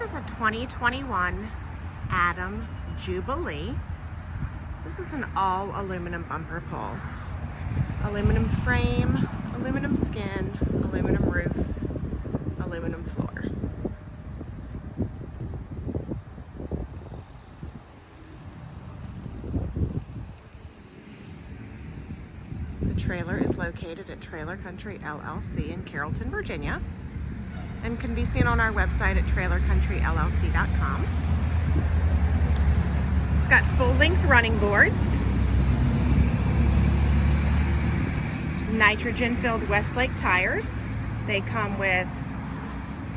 is a 2021 Adam Jubilee. This is an all aluminum bumper pull. Aluminum frame, aluminum skin, aluminum roof, aluminum floor. The trailer is located at Trailer Country LLC in Carrollton, Virginia, and can be seen on our website at trailercountryllc.com. It's got full-length running boards, nitrogen-filled Westlake tires. They come with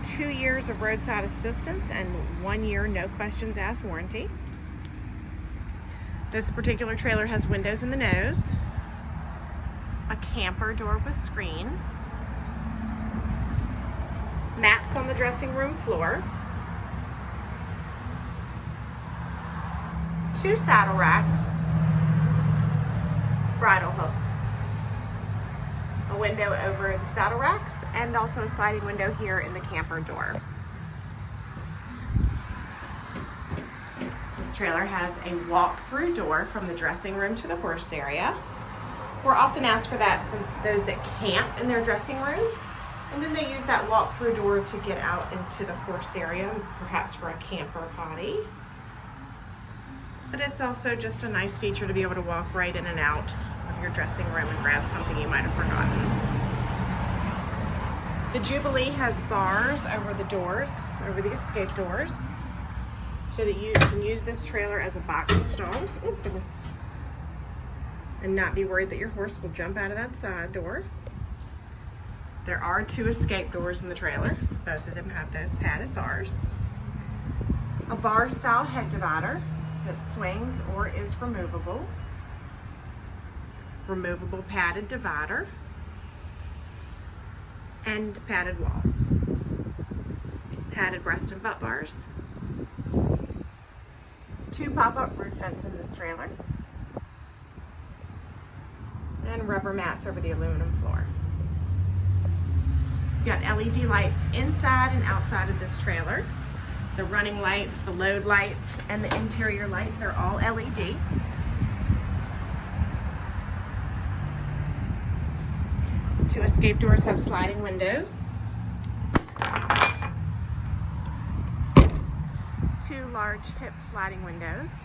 2 years of roadside assistance and 1 year no questions asked warranty. This particular trailer has windows in the nose, a camper door with screen, mats on the dressing room floor, 2 saddle racks, bridle hooks, a window over the saddle racks, and also a sliding window here in the camper door. This trailer has a walk-through door from the dressing room to the horse area. We're often asked for that from those that camp in their dressing room, and then they use that walk-through door to get out into the horse area, perhaps for a camper potty. But it's also just a nice feature to be able to walk right in and out of your dressing room and grab something you might have forgotten. The Jubilee has bars over the doors, over the escape doors, so that you can use this trailer as a box stall. Oh, goodness. And not be worried that your horse will jump out of that side door. There are 2 escape doors in the trailer. Both of them have those padded bars. A bar style head divider that swings or is removable. Removable padded divider. And padded walls. Padded breast and butt bars. 2 pop-up roof vents in this trailer. And rubber mats over the aluminum floor. You've got LED lights inside and outside of this trailer. The running lights, the load lights, and the interior lights are all LED. The 2 escape doors have sliding windows. 2 large hip sliding windows.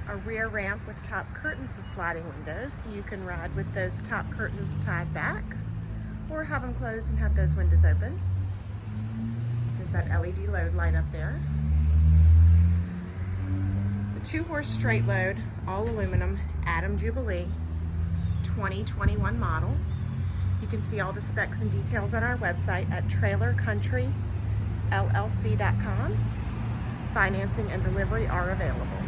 A rear ramp with top curtains with sliding windows, so you can ride with those top curtains tied back, or have them closed and have those windows open. There's that LED load light up there. It's a 2-horse straight load, all aluminum, Adam Jubilee, 2021 model. You can see all the specs and details on our website at trailercountryllc.com. Financing and delivery are available.